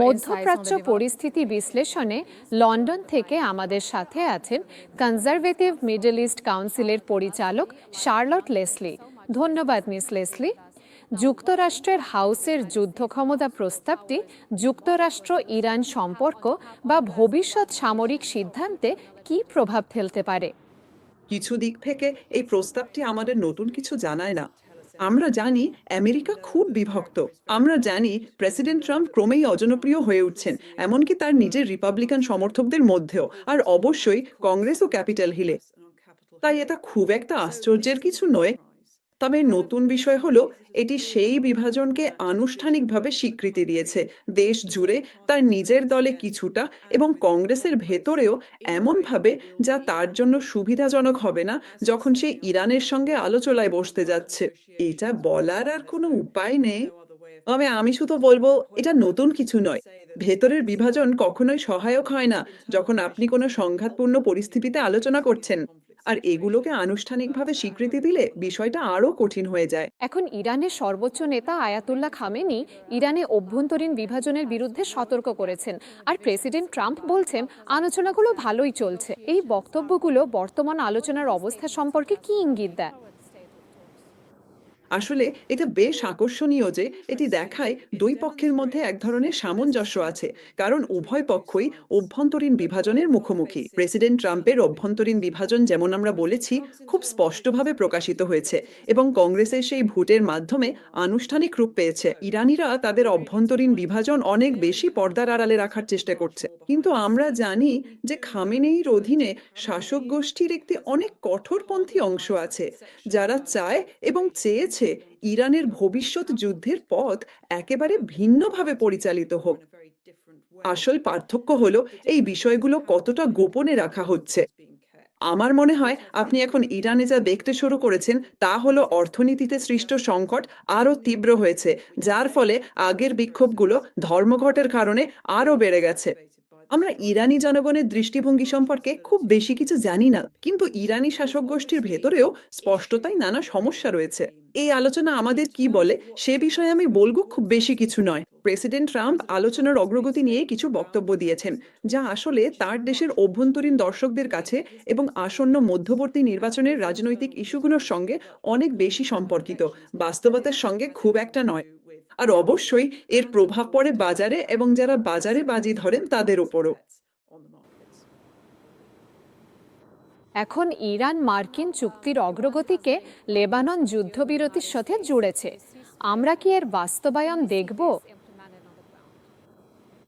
মধ্যপ্রাচ্য পরিস্থিতি বিশ্লেষণে লন্ডন থেকে আমাদের সাথে আছেন কনজারভেটিভ মিডল ইস্ট কাউন্সিলের পরিচালক শার্লট লেসলি। ধন্যবাদ মিস লেসলি। যুক্তরাষ্ট্রের হাউসের যুদ্ধক্ষমতা প্রস্তাবটি যুক্তরাষ্ট্র ইরান সম্পর্ক বা ভবিষ্যৎ সামরিক সিদ্ধান্তে কি প্রভাব ফেলতে পারে? কিছু দিক থেকে এই প্রস্তাবটি আমাদের নতুন কিছু জানায় না। আমরা জানি আমেরিকা খুব বিভক্ত। আমরা জানি প্রেসিডেন্ট ট্রাম্প ক্রমেই অজনপ্রিয় হয়ে উঠছেন, এমনকি তার নিজের রিপাবলিকান সমর্থকদের মধ্যেও, আর অবশ্যই কংগ্রেস ও ক্যাপিটাল হিলে। তাই এটা খুব একটা আশ্চর্যের কিছু নয়। তবে নতুন বিষয় হলো এটি সেই বিভাজনকে আনুষ্ঠানিকভাবে স্বীকৃতি দিয়েছে দেশ জুড়ে, তার নিজের দলে কিছুটা এবং কংগ্রেসের ভেতরেও এমনভাবে যা তার জন্য সুবিধাজনক হবে না যখন সে ইরানের সঙ্গে আলোচনায় বসতে যাচ্ছে। এটা বলার আর কোনো উপায় নেই। তবে আমি শুধু বলবো এটা নতুন কিছু নয়। ভেতরের বিভাজন কখনোই সহায়ক হয় না যখন আপনি কোনো সংঘাতপূর্ণ পরিস্থিতিতে আলোচনা করছেন। আর এগুলোকে আনুষ্ঠানিকভাবে স্বীকৃতি দিলে বিষয়টা আরো কঠিন হয়ে যায়। এখন ইরানের সর্বোচ্চ নেতা আয়াতুল্লাহ খামেনি ইরানে অভ্যন্তরীণ বিভাজনের বিরুদ্ধে সতর্ক করেছেন, আর প্রেসিডেন্ট ট্রাম্প বলছেন আলোচনাগুলো ভালোই চলছে। এই বক্তব্যগুলো বর্তমান আলোচনার অবস্থা সম্পর্কে কি ইঙ্গিত দেয়? আসলে এটা বেশ আকর্ষণীয় যে এটি দেখায় দুই পক্ষের মধ্যে এক ধরনের সামঞ্জস্য আছে, কারণ উভয় পক্ষই অভ্যন্তরীণ বিভাজনের মুখোমুখি। প্রেসিডেন্ট ট্রাম্পের অভ্যন্তরীণ বিভাজন, যেমন আমরা বলেছি, খুব স্পষ্টভাবে প্রকাশিত হয়েছে এবং কংগ্রেসের সেই ভোটের মাধ্যমে আনুষ্ঠানিক রূপ পেয়েছে। ইরানিরা তাদের অভ্যন্তরীণ বিভাজন অনেক বেশি পর্দার আড়ালে রাখার চেষ্টা করছে, কিন্তু আমরা জানি যে খামেনেইর অধীনে শাসক গোষ্ঠীর একটি অনেক কঠোরপন্থী অংশ আছে যারা চায় এবং চেয়েছে ইরানের ভবিষ্যৎ যুদ্ধের পথ একেবারে ভিন্নভাবে পরিচালিত হোক। আসল পার্থক্য হলো এই বিষয়গুলো কতটা গোপনে রাখা হচ্ছে। আমার মনে হয় আপনি এখন ইরানে যা দেখতে শুরু করেছেন তা হলো অর্থনীতিতে সৃষ্ট সংকট আরো তীব্র হয়েছে, যার ফলে আগের বিক্ষোভগুলো ধর্মঘটের কারণে আরো বেড়ে গেছে। আমরা ইরানি জনগণের দৃষ্টিভঙ্গি সম্পর্কে খুব বেশি কিছু জানি না, কিন্তু ইরানি শাসক গোষ্ঠীর ভেতরেও স্পষ্টতাই নানা সমস্যা রয়েছে। এই আলোচনা আমাদের কি বলে সে বিষয়ে আমি বলবো খুব বেশি কিছু নয়। প্রেসিডেন্ট ট্রাম্প আলোচনার অগ্রগতি নিয়ে কিছু বক্তব্য দিয়েছেন, যা আসলে তার দেশের অভ্যন্তরীণ দর্শকদের কাছে এবং আসন্ন মধ্যবর্তী নির্বাচনের রাজনৈতিক ইস্যুগুলোর সঙ্গে অনেক বেশি সম্পর্কিত, বাস্তবতার সঙ্গে খুব একটা নয়। আর অবশ্যই এর প্রভাব পড়ে বাজারে এবং যারা বাজারে বাজি ধরেন তাদের উপরও। এখন ইরান মার্কিন চুক্তির অগ্রগতিকে লেবানন যুদ্ধবিরতির সাথে জুড়েছে। আমরা কি এর বাস্তবায়ন দেখব?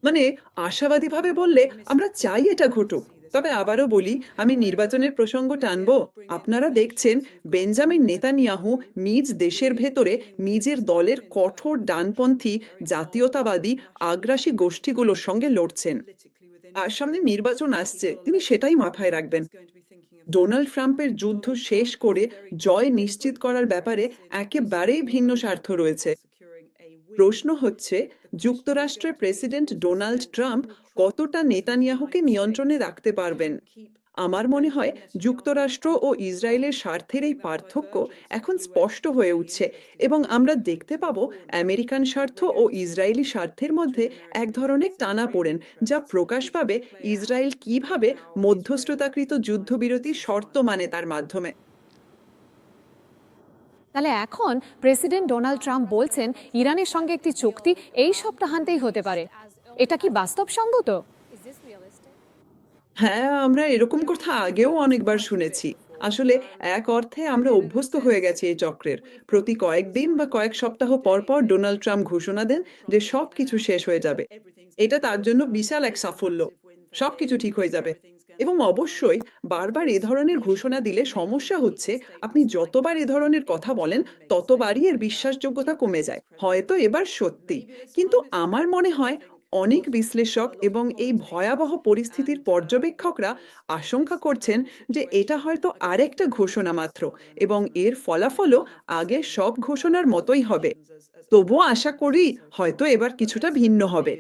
মানে আশাবাদীভাবে বললে আমরা চাই এটা ঘটুক। তবে আবারও বলি, আমি নির্বাচনের প্রসঙ্গ টানবো। আপনারা দেখছেন বেঞ্জামিন নেতানিয়াহু নিজ দেশের ভেতরে নিজের দলের কঠোর ডানপন্থী জাতীয়তাবাদী আগ্রাসী গোষ্ঠীগুলোর সঙ্গে লড়ছেন। আর সামনে নির্বাচন আসছে, তিনি সেটাই মাথায় রাখবেন। ডোনাল্ড ট্রাম্পের যুদ্ধ শেষ করে জয় নিশ্চিত করার ব্যাপারে একেবারেই ভিন্ন স্বার্থ রয়েছে। প্রশ্ন হচ্ছে, যুক্তরাষ্ট্রের প্রেসিডেন্ট ডোনাল্ড ট্রাম্প কতটা নেতানিয়াহুকে নিয়ন্ত্রণে রাখতে পারবেন। আমার মনে হয় যুক্তরাষ্ট্র ও ইসরায়েলের স্বার্থের এই পার্থক্য এখন স্পষ্ট হয়ে উঠছে এবং আমরা দেখতে পাবো আমেরিকান স্বার্থ ও ইসরায়েলি স্বার্থের মধ্যে এক ধরনের টানাপোড়েন, যা প্রকাশ পাবে ইসরায়েল কিভাবে মধ্যস্থতাকৃত যুদ্ধবিরতি শর্ত মানে তার মাধ্যমে। তাহলে এখন প্রেসিডেন্ট ডোনাল্ড ট্রাম্প বলছেন ইরানের সঙ্গে একটি চুক্তি এই সপ্তাহান্তেই হতে পারে। এটা কি বাস্তবসম্মত? হ্যাঁ, আমরা এরকম কথা আগেও অনেকবার শুনেছি। আসলে এক অর্থে আমরা অভ্যস্ত হয়ে গেছি এই চক্রের। প্রতি কয়েকদিন বা কয়েক সপ্তাহ পর পর ডোনাল্ড ট্রাম্প ঘোষণা দেন যে সবকিছু শেষ হয়ে যাবে। এটা তার জন্য বিশাল এক সাফল্য। সবকিছু ঠিক হয়ে যাবে। এবং অবশ্যই বারবার এ ধরনের ঘোষণা দিলে সমস্যা হচ্ছে, আপনি যতবার এ ধরনের কথা বলেন ততবারই এর বিশ্বাসযোগ্যতা কমে যায়। হয়তো এবার সত্যি। কিন্তু আমার মনে হয় অনেক বিশ্লেষক এবং এই ভয়াবহ পরিস্থিতির পর্যবেক্ষকরা আশঙ্কা করছেন যে এটা হয়তো আরেকটা ঘোষণা মাত্র এবং এর ফলাফলও আগের সব ঘোষণার মতোই হবে। তবুও আশা করি হয়তো এবার কিছুটা ভিন্ন হবে।